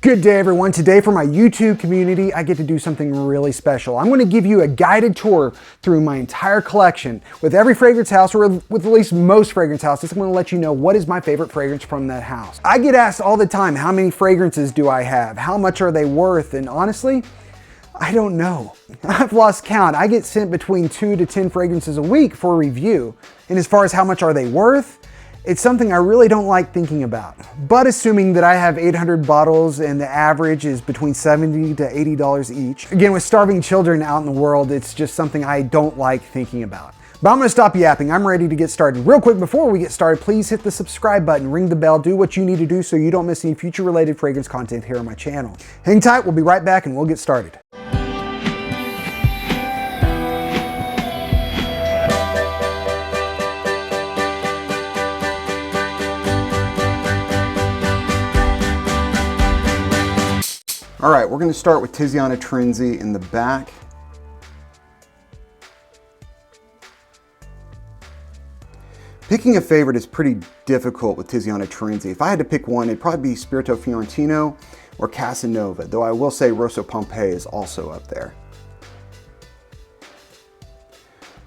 Good day everyone. Today for my YouTube community, I get to do something really special. I'm going to give you a guided tour through my entire collection with every fragrance house, or with at least most fragrance houses. I'm going to let you know what is my favorite fragrance from that house. I get asked all the time, how many fragrances do I have? How much are they worth? And honestly, I don't know. I've lost count. I get sent between 2 to 10 fragrances a week for review. And as far as how much are they worth, it's something I really don't like thinking about. But assuming that I have 800 bottles and the average is between $70 to $80 each. Again, with starving children out in the world, it's just something I don't like thinking about. But I'm gonna stop yapping. I'm ready to get started. Real quick, before we get started, please hit the subscribe button, ring the bell, do what you need to do so you don't miss any future related fragrance content here on my channel. Hang tight, we'll be right back and we'll get started. All right, we're going to start with Tiziana Trenzi in the back. Picking a favorite is pretty difficult with Tiziana Trenzi. If I had to pick one, it'd probably be Spirito Fiorentino or Casanova, though I will say Rosso Pompeii is also up there.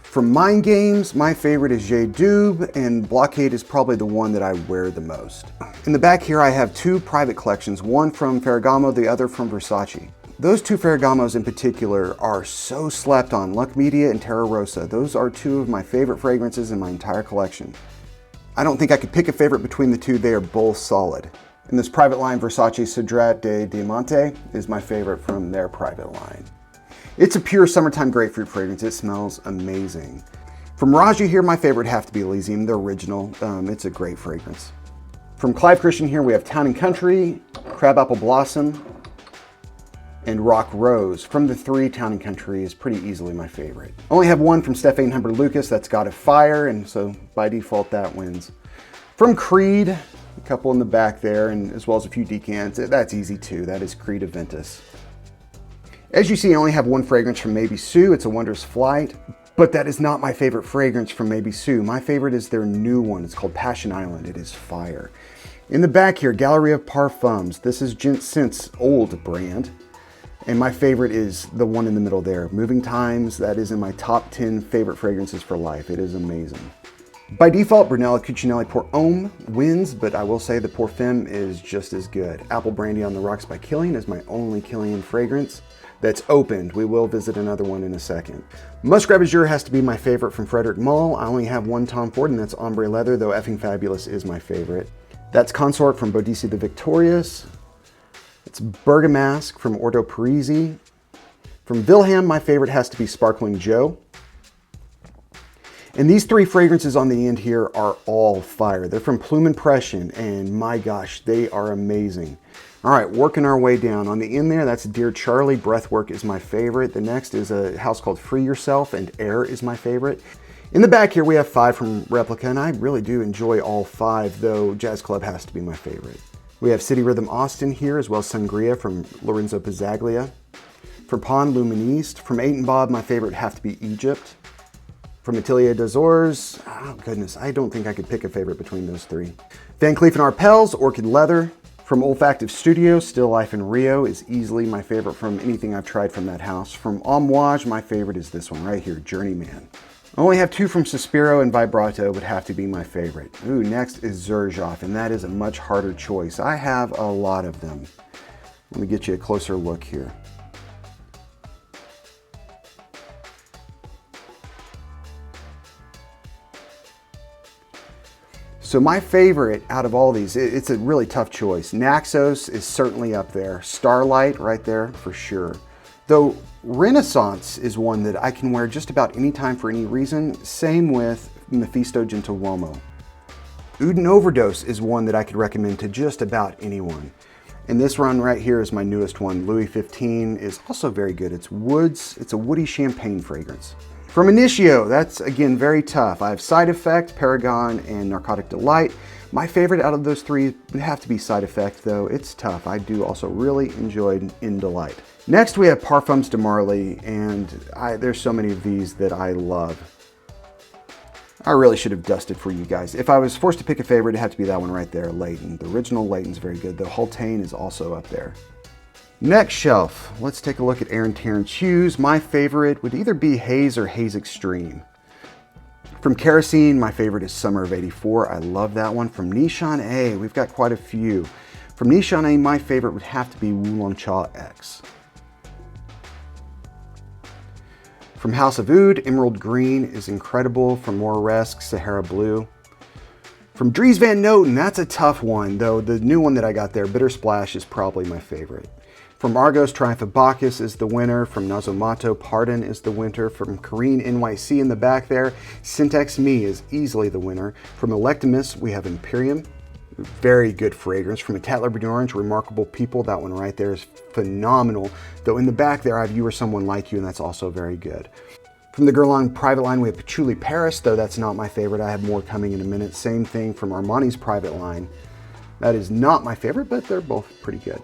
From Mind Games, my favorite is J. Dube, and Blockade is probably the one that I wear the most. In the back here, I have two private collections, one from Ferragamo, the other from Versace. Those two Ferragamos in particular are so slept on, Luck Media and Terra Rosa. Those are two of my favorite fragrances in my entire collection. I don't think I could pick a favorite between the two, they are both solid. And this private line, Versace Cedrat de Diamante, is my favorite from their private line. It's a pure summertime grapefruit fragrance. It smells amazing. From Raja here, my favorite have to be Elysium, the original. It's a great fragrance. From Clive Christian here, we have Town & Country, Crabapple Blossom, and Rock Rose. From the three, Town & Country is pretty easily my favorite. I only have one from Stefan Humber Lucas, that's God of Fire, and so by default that wins. From Creed, a couple in the back there, and as well as a few decants. That's easy too, that is Creed Aventus. As you see, I only have one fragrance from Maybe Sue. It's a Wondrous Flight, but that is not my favorite fragrance from Maybe Sue. My favorite is their new one. It's called Passion Island. It is fire. In the back here, Gallery of Parfums. This is Gent Scent's old brand, and my favorite is the one in the middle there, Moving Times. That is in my top 10 favorite fragrances for life. It is amazing. By default, Brunello Cucinelli Pour Homme wins, but I will say the Pour Femme is just as good. Apple Brandy on the Rocks by Kilian is my only Kilian fragrance that's opened. We will visit another one in a second. Musgrave Azure has to be my favorite from Frederic Malle. I only have one Tom Ford, and that's Ombre Leather, though Effing Fabulous is my favorite. That's Consort from Bodici the Victorious. It's Bergamasque from Ordo Parisi. From Wilhelm, my favorite has to be Sparkling Joe. And these three fragrances on the end here are all fire. They're from Plume Impression, and my gosh, they are amazing. All right, working our way down. On the end there, that's Dear Charlie. Breathwork is my favorite. The next is a house called Free Yourself, and Air is my favorite. In the back here, we have 5 from Replica, and I really do enjoy all 5, though Jazz Club has to be my favorite. We have City Rhythm Austin here, as well as Sangria from Lorenzo Pizzaglia. From Pond, Luministe. From 8 and Bob, my favorite have to be Egypt. From Atelier d'Azores, oh goodness, I don't think I could pick a favorite between those 3. Van Cleef & Arpels, Orchid Leather. From Olfactive Studio, Still Life in Rio is easily my favorite from anything I've tried from that house. From Amouage, my favorite is this one right here, Journeyman. I only have 2 from Suspiro, and Vibrato would have to be my favorite. Ooh, next is Xerjoff, and that is a much harder choice. I have a lot of them. Let me get you a closer look here. So my favorite out of all these, it's a really tough choice. Naxos is certainly up there. Starlight right there for sure. Though Renaissance is one that I can wear just about any time for any reason. Same with Mephisto Gentiluomo. Oud and Overdose is one that I could recommend to just about anyone. And this run right here is my newest one. Louis 15 is also very good. It's woods, it's a woody champagne fragrance. From Initio, that's again very tough. I have Side Effect, Paragon, and Narcotic Delight. My favorite out of those 3 would have to be Side Effect, though it's tough. I do also really enjoy In Delight. Next we have Parfums de Marly, and there's so many of these that I love. I really should have dusted for you guys. If I was forced to pick a favorite, it'd have to be that one right there, Layton. The original Layton's very good. The Haultain is also up there. Next shelf, let's take a look at Aaron Terrence Hughes. My favorite would either be Haze or Haze Extreme. From Kerosene, my favorite is Summer of '84. I love that one. From Nishan A, we've got quite a few. From Nishan A, my favorite would have to be Wulong Cha X. From House of Oud, Emerald Green is incredible. From Moresque, Sahara Blue. From Dries Van Noten, that's a tough one, though the new one that I got there, Bitter Splash, is probably my favorite. From Argos, Triumph of Bacchus is the winner. From Nozomato, Pardon is the winner. From Kareen NYC in the back there, Syntax Me is easily the winner. From Electimus, we have Imperium. Very good fragrance. From a Tatler Orange, Remarkable People, that one right there is phenomenal. Though in the back there, I have You or Someone Like You, and that's also very good. From the Guerlain private line, we have Patchouli Paris, though that's not my favorite. I have more coming in a minute. Same thing from Armani's private line. That is not my favorite, but they're both pretty good.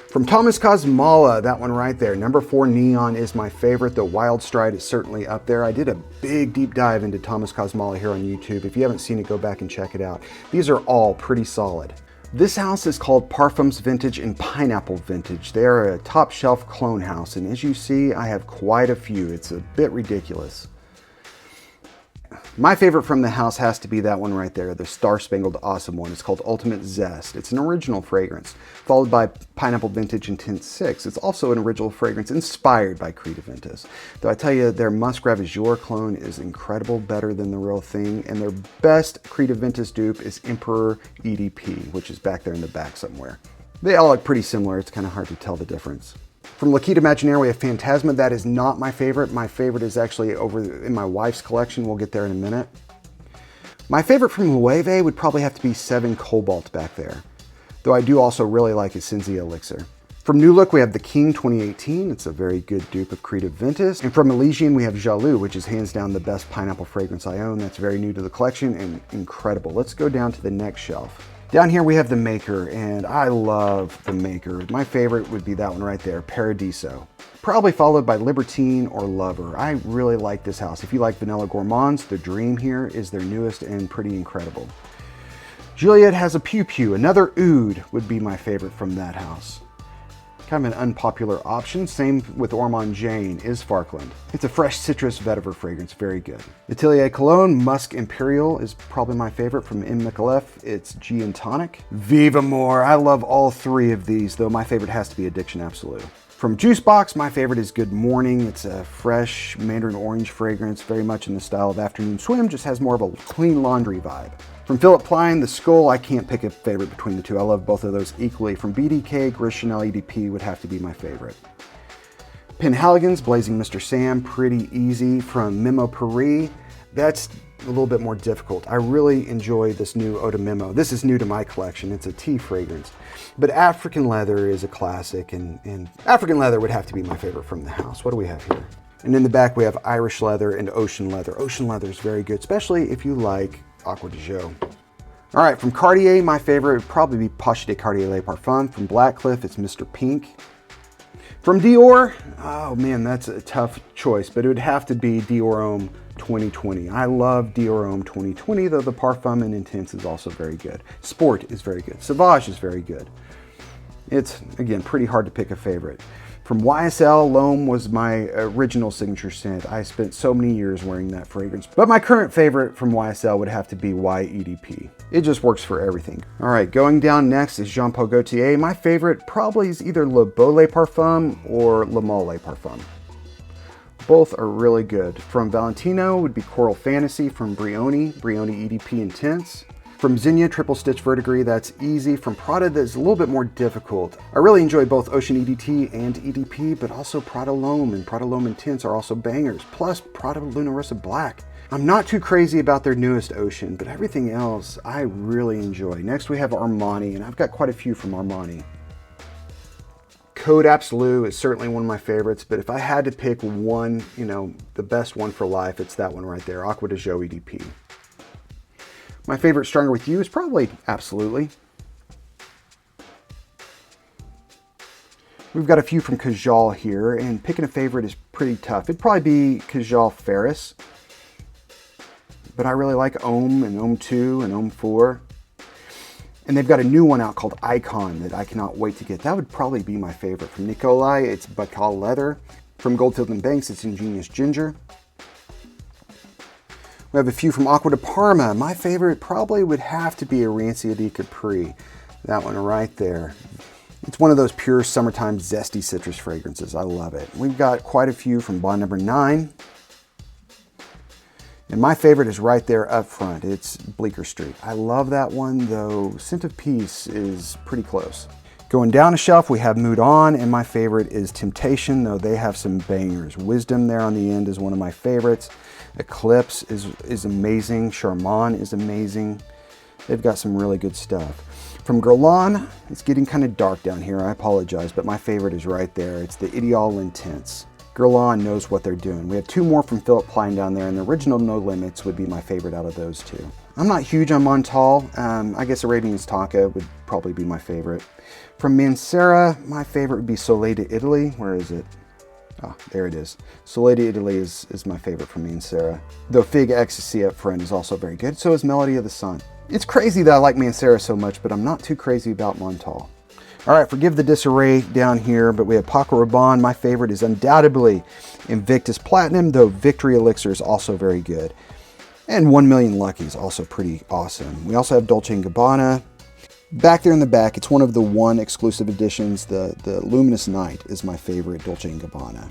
From Thomas Kosmala, that one right there, number 4 Neon is my favorite. The Wild Stride is certainly up there. I did a big deep dive into Thomas Kosmala here on YouTube. If you haven't seen it, go back and check it out. These are all pretty solid. This house is called Parfums Vintage and Pineapple Vintage. They are a top shelf clone house, and as you see, I have quite a few. It's a bit ridiculous. My favorite from the house has to be that one right there, the Star Spangled Awesome one. It's called Ultimate Zest. It's an original fragrance, followed by Pineapple Vintage Intense 6. It's also an original fragrance inspired by Creed Aventus. Though I tell you, their Musgrave Azure clone is incredible, better than the real thing, and their best Creed Aventus dupe is Emperor EDP, which is back there in the back somewhere. They all look pretty similar. It's kind of hard to tell the difference. From Laquita Imaginaire, we have Phantasma. That is not my favorite. My favorite is actually over in my wife's collection. We'll get there in a minute. My favorite from Loewe would probably have to be 7 Cobalt back there, though I do also really like his Cinzia Elixir. From New Look, we have the King 2018. It's a very good dupe of Creed Aventus. And from Elysian, we have Jaloux, which is hands down the best pineapple fragrance I own. That's very new to the collection and incredible. Let's go down to the next shelf. Down here we have the Maker, and I love the Maker. My favorite would be that one right there, Paradiso. Probably followed by Libertine or Lover. I really like this house. If you like Vanilla Gourmands, the Dream here is their newest and pretty incredible. Juliet has a Pew Pew. Another Oud would be my favorite from that house. Kind of an unpopular option. Same with Ormond Jane is Farkland. It's a fresh citrus vetiver fragrance, very good. Atelier Cologne Musk Imperial is probably my favorite from M. Micallef. It's G and Tonic. Viva More, I love all 3 of these, though my favorite has to be Addiction Absolute. From Juicebox, my favorite is Good Morning. It's a fresh mandarin orange fragrance, very much in the style of Afternoon Swim, just has more of a clean laundry vibe. From Philip Plein, the Skull, I can't pick a favorite between the two. I love both of those equally. From BDK, Gris Chanel EDP would have to be my favorite. Penhaligon's Blazing Mr. Sam, pretty easy. From Memo Paris, that's a little bit more difficult. I really enjoy this new Eau de Memo. This is new to my collection. It's a tea fragrance. But African Leather is a classic, and African Leather would have to be my favorite from the house. What do we have here? And in the back, we have Irish Leather and Ocean Leather. Ocean Leather is very good, especially if you like Aqua de Jo. All right, from Cartier, my favorite would probably be Poche de Cartier Le Parfum. From Blackcliff, it's Mr. Pink. From Dior, oh man, that's a tough choice, but it would have to be Dior Homme 2020. I love Dior Homme 2020, though the Parfum and Intense is also very good. Sport is very good. Sauvage is very good. It's, again, pretty hard to pick a favorite. From YSL, L'Homme was my original signature scent. I spent so many years wearing that fragrance. But my current favorite from YSL would have to be YEDP. It just works for everything. All right, going down next is Jean Paul Gaultier. My favorite probably is either Le Beau Le Parfum or Le Male Le Parfum. Both are really good. From Valentino would be Coral Fantasy. From Brioni EDP Intense. From Zinnia Triple Stitch Verdigris, that's easy. From Prada, that's a little bit more difficult. I really enjoy both Ocean EDT and EDP, but also Prada L'Homme and Prada L'Homme Intense are also bangers, plus Prada Luna Rossa Black. I'm not too crazy about their newest Ocean, but everything else I really enjoy. Next we have Armani, and I've got quite a few from Armani. Code Absolute is certainly one of my favorites, but if I had to pick one, the best one for life, it's that one right there, Aqua de Jo EDP. My favorite Stronger With You is probably Absolutely. We've got a few from Kajal here, and picking a favorite is pretty tough. It'd probably be Kajal Ferris. but I really like Homme and Homme 2 and Homme 4. And they've got a new one out called Icon that I cannot wait to get. That would probably be my favorite. From Nicolai, it's Bacal Leather. From Goldfield and Banks, it's Ingenious Ginger. We have a few from Acqua di Parma. My favorite probably would have to be Arancia di Capri. That one right there. It's one of those pure summertime zesty citrus fragrances. I love it. We've got quite a few from Bond Number 9. And my favorite is right there up front. It's Bleecker Street. I love that one, though Scent of Peace is pretty close. Going down a shelf, we have Mood On, and my favorite is Temptation, though they have some bangers. Wisdom there on the end is one of my favorites. Eclipse is amazing. Charmant is amazing. They've got some really good stuff. From Guerlain, it's getting kind of dark down here. I apologize, but my favorite is right there. It's the Ideal Intense. Guerlain knows what they're doing. We have two more from Philip Plein down there, and the original No Limits would be my favorite out of those two. I'm not huge on Montal. I guess Arabian Tonka would probably be my favorite. From Mancera, my favorite would be Soleil d'Italy. Where is it? Oh, there it is. Soleil d'Italy is my favorite from Mancera. Though Fig Ecstasy up front is also very good, so is Melody of the Sun. It's crazy that I like Mancera so much, but I'm not too crazy about Montal. All right, forgive the disarray down here, but we have Paco Rabanne. My favorite is undoubtedly Invictus Platinum, though Victory Elixir is also very good. And 1 Million Lucky is also pretty awesome. We also have Dolce & Gabbana. Back there in the back, it's one of the one exclusive editions. The Luminous Night is my favorite Dolce & Gabbana.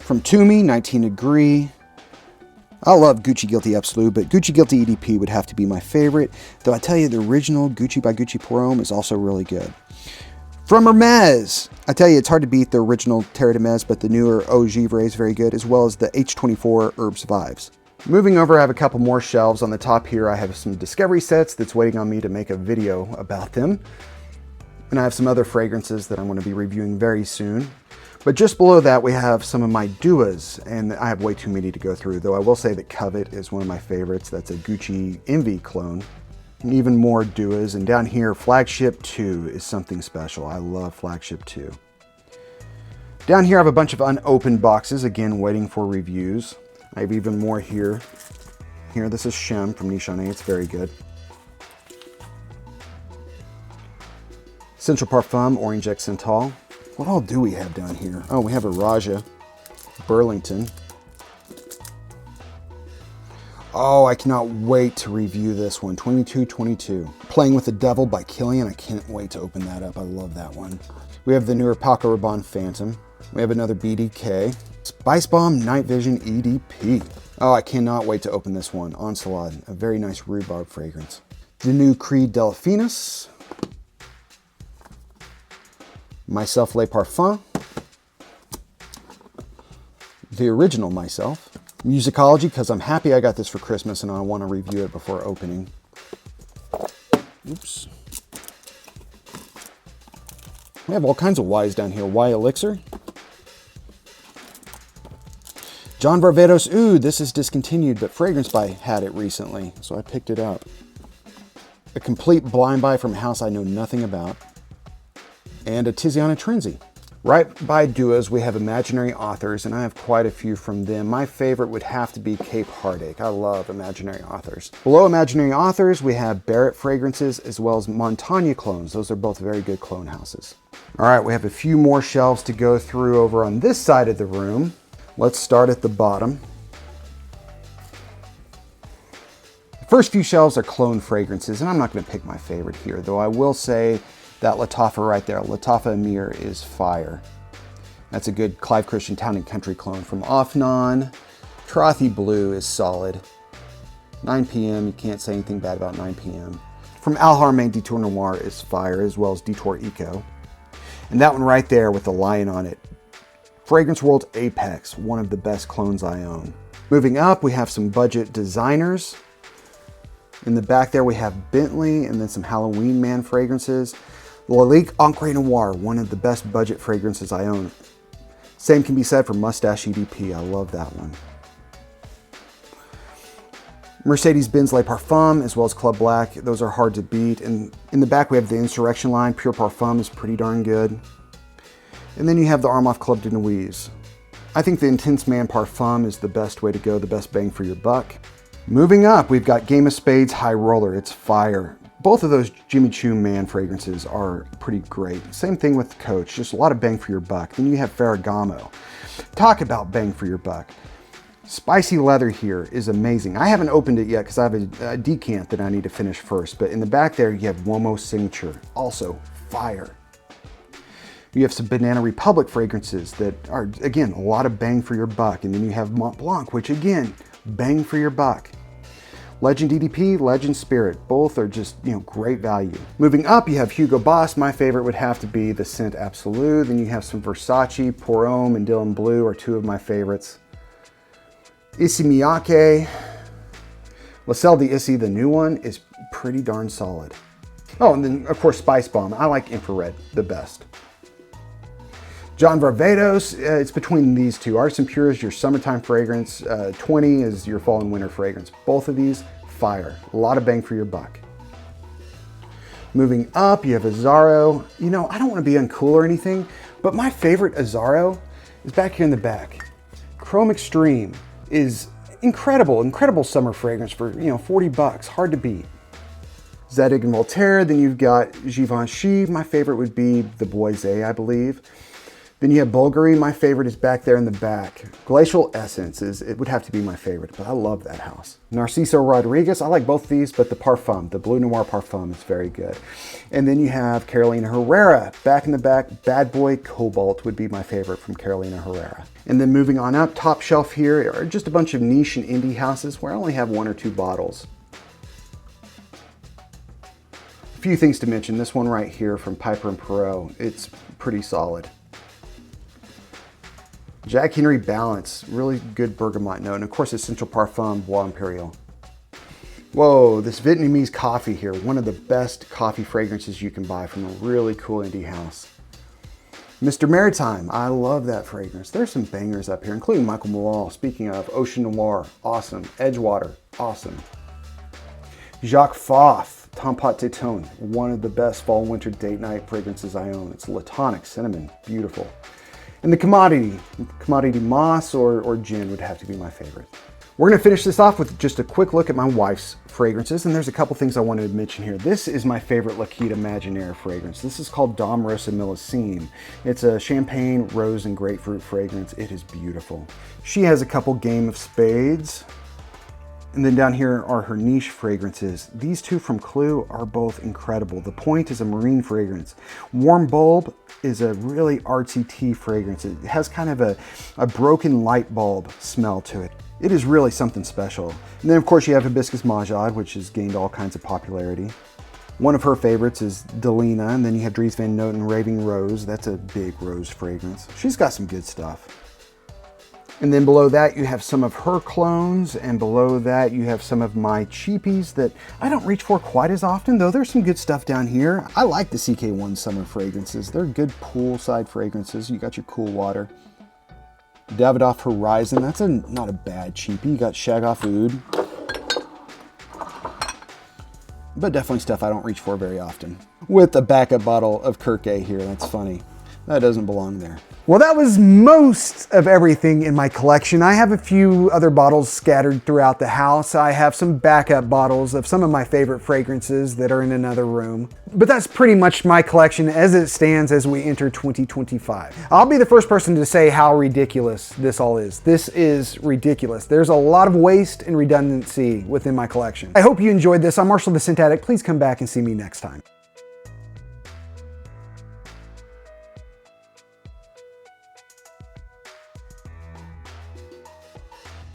From Toomey, 19 Degree. I love Gucci Guilty Absolute, but Gucci Guilty EDP would have to be my favorite. Though I tell you, the original Gucci by Gucci Pour Homme is also really good. From Hermes, I tell you, it's hard to beat the original Terre d'Hermes, but the newer Eau Givre is very good, as well as the H24 Herbs Vibes. Moving over, I have a couple more shelves. On the top here, I have some Discovery sets that's waiting on me to make a video about them. And I have some other fragrances that I'm going to be reviewing very soon. But just below that, we have some of my Duas, and I have way too many to go through, though I will say that Covet is one of my favorites. That's a Gucci Envy clone. And even more Duas. And down here, Flagship 2 is something special. I love Flagship 2. Down here, I have a bunch of unopened boxes, again, waiting for reviews. I have even more here. Here, this is Shem from Nichane. It's very good. Central Parfum, Orange Accental. What all do we have down here? Oh, we have a Raja, Burlington. Oh, I cannot wait to review this one, 2222. Playing with the Devil by Killian. I can't wait to open that up. I love that one. We have the newer Paco Rabanne Phantom. We have another BDK. Spice Bomb Night Vision EDP. Oh, I cannot wait to open this one. Onslaught, a very nice rhubarb fragrance. The new Creed Delphinus. Myself Les Parfums. The original Myself. Musicology, because I'm happy I got this for Christmas and I want to review it before opening. Oops. We have all kinds of Ys down here. Y Elixir. John Varvatos Oud. This is discontinued, but Fragrance Buy had it recently, so I picked it up. A complete blind buy from a house I know nothing about. And a Tiziana Trenzi. Right by Duas, we have Imaginary Authors, and I have quite a few from them. My favorite would have to be Cape Heartache. I love Imaginary Authors. Below Imaginary Authors, we have Barrett Fragrances, as well as Montagne Clones. Those are both very good clone houses. All right, we have a few more shelves to go through over on this side of the room. Let's start at the bottom. The first few shelves are clone fragrances, and I'm not going to pick my favorite here, though I will say that Lattafa right there, Lattafa Amir, is fire. That's a good Clive Christian Town and Country clone. From Offnon, Trothy Blue is solid. 9 p.m., you can't say anything bad about 9 p.m. From Al Harmain, Detour Noir is fire, as well as Detour Eco. And that one right there with the lion on it, Fragrance World Apex, one of the best clones I own. Moving up, we have some budget designers. In the back there, we have Bentley and then some Halloween Man fragrances. Lalique Encre Noir, one of the best budget fragrances I own. Same can be said for Mustache EDP. I love that one. Mercedes-Benz Les Parfums, as well as Club Black. Those are hard to beat. And in the back, we have the Insurrection line. Pure Parfum is pretty darn good. And then you have the Armaf Club de Nuits. I think the Intense Man Parfum is the best way to go, the best bang for your buck. Moving up, we've got Game of Spades High Roller. It's fire. Both of those Jimmy Choo Man fragrances are pretty great. Same thing with Coach, just a lot of bang for your buck. Then you have Ferragamo. Talk about bang for your buck. Spicy leather here is amazing. I haven't opened it yet because I have a decant that I need to finish first, but in the back there you have Uomo Signature, also fire. You have some Banana Republic fragrances that are, again, a lot of bang for your buck. And then you have Mont Blanc, which again, bang for your buck. Legend EDP, Legend Spirit, both are just, great value. Moving up, you have Hugo Boss. My favorite would have to be the Scent Absolute. Then you have some Versace, Pour Homme, and Dylan Blue are two of my favorites. Issey Miyake. La Selle d'Issey, the new one, is pretty darn solid. Oh, and then of course Spice Bomb. I like Infrared the best. John Varvatos, it's between these two. Artisan Pure is your summertime fragrance. 20 is your fall and winter fragrance. Both of these, fire. A lot of bang for your buck. Moving up, you have Azzaro. I don't want to be uncool or anything, but my favorite Azzaro is back here in the back. Chrome Extreme is incredible summer fragrance for, 40 bucks, hard to beat. Zadig and Voltaire, then you've got Givenchy. My favorite would be the Boise, I believe. Then you have Bulgari. My favorite is back there in the back. Glacial Essence it would have to be my favorite, but I love that house. Narciso Rodriguez, I like both these, but the Parfum, the Blue Noir Parfum is very good. And then you have Carolina Herrera. Back in the back, Bad Boy Cobalt would be my favorite from Carolina Herrera. And then moving on up, top shelf here are just a bunch of niche and indie houses where I only have 1 or 2 bottles. A few things to mention. This one right here from Piper & Perot, it's pretty solid. Jack Henry Balance, really good bergamot note. And of course, Essential Parfum Bois Imperial. Whoa, this Vietnamese coffee here, one of the best coffee fragrances you can buy from a really cool indie house. Mr. Maritime, I love that fragrance. There's some bangers up here, including Michael Malal. Speaking of, Ocean Noir, awesome. Edgewater, awesome. Jacques Foff, Tempat Téton, one of the best fall winter date night fragrances I own. It's Latonic Cinnamon, beautiful. And the commodity moss or gin would have to be my favorite. We're gonna finish this off with just a quick look at my wife's fragrances, and there's a couple things I wanted to mention here. This is my favorite Lakita Imaginaire fragrance. This is called Dom Rosa Millesime. It's a champagne, rose, and grapefruit fragrance. It is beautiful. She has a couple Game of Spades. And then down here are her niche fragrances. These two from Clue are both incredible. The Point is a marine fragrance. Warm Bulb is a really artsy tea fragrance. It has kind of a broken light bulb smell to it. It is really something special. And then of course you have Hibiscus Majad, which has gained all kinds of popularity. One of her favorites is Delina, and then you have Dries Van Noten Raving Rose. That's a big rose fragrance. She's got some good stuff. And then below that, you have some of her clones, and below that, you have some of my cheapies that I don't reach for quite as often, though there's some good stuff down here. I like the CK1 summer fragrances. They're good poolside fragrances. You got your cool water. Davidoff Horizon, that's not a bad cheapie. You got Shagoff Oud. But definitely stuff I don't reach for very often. With a backup bottle of Kirke here, that's funny. That doesn't belong there. Well, that was most of everything in my collection. I have a few other bottles scattered throughout the house. I have some backup bottles of some of my favorite fragrances that are in another room. But that's pretty much my collection as it stands as we enter 2025. I'll be the first person to say how ridiculous this all is. This is ridiculous. There's a lot of waste and redundancy within my collection. I hope you enjoyed this. I'm Marshall the Scent Addict. Please come back and see me next time.